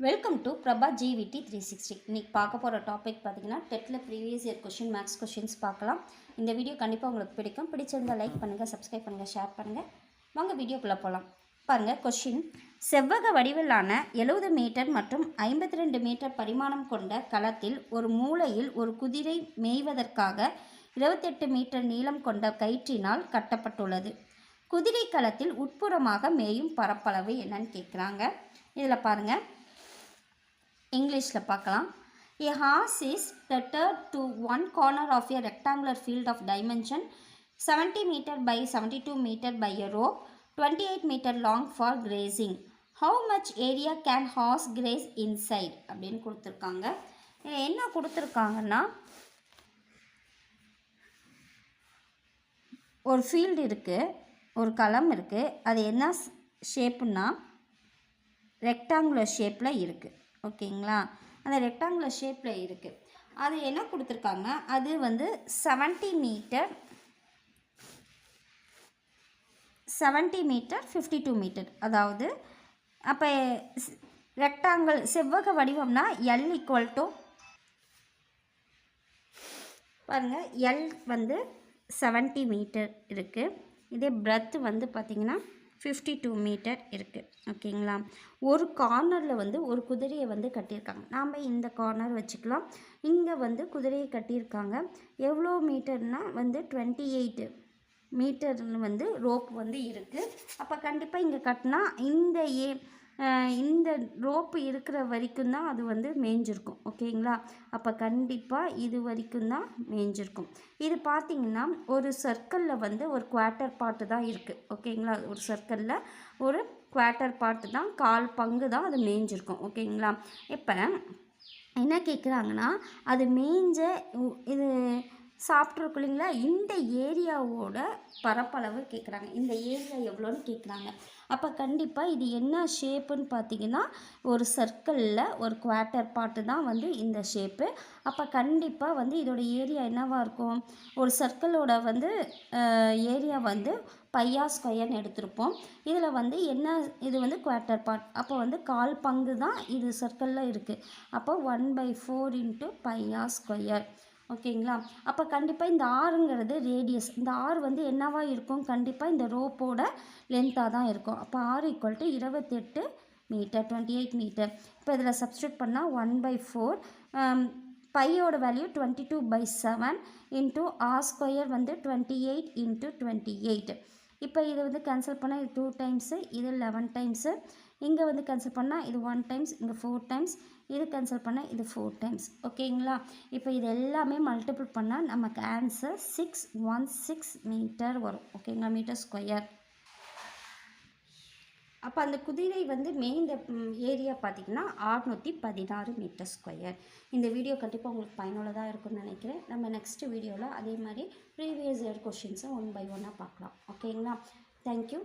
Welcome to Prabha ஜிவிடி 360. இன்றைக்கி பார்க்க போகிற டாபிக் பார்த்திங்கன்னா detail previous year question maths questions பார்க்கலாம். இந்த வீடியோ கண்டிப்பாக உங்களுக்கு பிடிக்கும். பிடிச்சிருந்தால் லைக் பண்ணுங்கள், சப்ஸ்கிரைப் பண்ணுங்கள், ஷேர் பண்ணுங்கள். வாங்க வீடியோக்குள்ளே போகலாம். பாருங்கள் கொஷின். செவ்வக வடிவிலான 70 மீட்டர் மற்றும் 52 மீட்டர் பரிமாணம் கொண்ட களத்தில் ஒரு மூலையில் ஒரு குதிரை மேய்வதற்காக 28 மீட்டர் நீளம் கொண்ட கயிற்றினால் கட்டப்பட்டுள்ளது. குதிரை களத்தில் உட்புறமாக மேயும் பரப்பளவு என்னன்னு கேட்குறாங்க. இதில் பாருங்கள், இங்கிலீஷில் பார்க்கலாம். A horse is tethered to one corner of a rectangular field of dimension 70 meter by 72 meter by a rope 28 meter long for grazing. How much area can horse graze inside? அப்படின்னு கொடுத்துருக்காங்க. இதில் என்ன கொடுத்துருக்காங்கன்னா, ஒரு ஃபீல்டு இருக்குது, ஒரு களம் இருக்குது. அது என்ன ஷேப்புன்னா ரெக்டாங்குலர் ஷேப்பில் இருக்குது. ஓகேங்களா? அந்த ரெக்டாங்குலர் ஷேப்பில் இருக்குது. அது என்ன கொடுத்துருக்காங்க, அது வந்து 70 மீட்டர் 52 மீட்டர். அதாவது அப்போ ரெக்டாங்கிள் செவ்வக வடிவம்னா எல் ஈக்குவல் டு பாருங்கள், எல் வந்து 70 மீட்டர் இருக்குது. இதே பிரெத் வந்து பார்த்திங்கன்னா 52 மீட்டர் இருக்குது. ஓகேங்களா? ஒரு கார்னரில் வந்து ஒரு குதிரையை வந்து கட்டியிருக்காங்க. நாம் இந்த கார்னர் வச்சுக்கலாம். இங்கே வந்து குதிரையை கட்டியிருக்காங்க. எவ்வளோ மீட்டர்னால் வந்து 28 மீட்டர்னு வந்து ரோப் வந்து இருக்குது. அப்போ கண்டிப்பாக இங்கே கட்டினா இந்த ரோப்பு இருக்கிற வரைக்கும் தான் அது வந்து மேய்ஞ்சிருக்கும். ஓகேங்களா? அப்போ கண்டிப்பாக இது வரைக்கும் தான் மேய்ஞ்சிருக்கும். இது பார்த்திங்கன்னா ஒரு சர்க்கிளில் வந்து ஒரு குவார்ட்டர் பார்ட்டு தான் இருக்குது. ஓகேங்களா? ஒரு சர்க்கிளில் ஒரு குவார்ட்டர் பார்ட்டு தான், கால் பங்கு தான் அது மேய்ஞ்சிருக்கும். ஓகேங்களா? இப்போ என்ன கேட்குறாங்கன்னா, அது மேய்ஞ்ச இது சாப்பிட்ருக்கு இல்லைங்களா, இந்த ஏரியாவோட பரப்பளவு கேட்குறாங்க. இந்த ஏரியா எவ்வளோன்னு கேட்குறாங்க. அப்போ கண்டிப்பாக இது என்ன ஷேப்புன்னு பார்த்தீங்கன்னா, ஒரு சர்க்கிளில் ஒரு குவார்ட்டர் பார்ட்டு தான் வந்து இந்த ஷேப்பு. அப்போ கண்டிப்பாக வந்து இதோட ஏரியா என்னவாக இருக்கும், ஒரு சர்க்கிளோட வந்து ஏரியா வந்து பையா ஸ்கொயர்னு எடுத்திருப்போம். இதில் வந்து இது வந்து குவார்ட்டர் பார்ட். அப்போ வந்து கால் பங்கு தான் இது சர்க்கிளில் இருக்குது. அப்போ 1/4 × பையா ஸ்கொயர். ஓகேங்களா? அப்போ கண்டிப்பாக இந்த ஆறுங்கிறது ரேடியஸ். இந்த ஆறு வந்து என்னவாக இருக்கும், கண்டிப்பாக இந்த ரோப்போட லென்த்தாக தான் இருக்கும். அப்போ R equal to 28 meter, 28 meter. இப்போ இதில் சப்ஸ்டியூட் பண்ணால் 1/4, பையோட வேல்யூ 22/7 இன்ட்டு ஆர் ஸ்கொயர் வந்து 28 × 28. இப்போ இது வந்து கேன்சல் பண்ணால் இது 2 டைம்ஸு, இது 11 டைம்ஸு. இங்கே வந்து கேன்சல் பண்ணால் இது 1 டைம்ஸ், இங்கே 4 டைம்ஸ், இது கேன்சல் பண்ணால் இது 4 டைம்ஸ். ஓகேங்களா? இப்போ இது எல்லாமே மல்டிபிள் பண்ணால் நமக்கு ஆன்சர் 616 மீட்டர் வரும். ஓகேங்களா? Meter square. அப்போ அந்த குதிரை வந்து மெயின் ஏரியா பார்த்திங்கன்னா 616 மீட்டர் ஸ்கொயர். இந்த வீடியோ கண்டிப்பாக உங்களுக்கு பயனுள்ளதாக இருக்கும்னு நினைக்கிறேன். நம்ம நெக்ஸ்ட் வீடியோவில் அதே மாதிரி ப்ரீவியஸ் இயர் கொஷின்ஸை 1 by 1 பார்க்கலாம். ஓகேங்களா? தேங்க்யூ.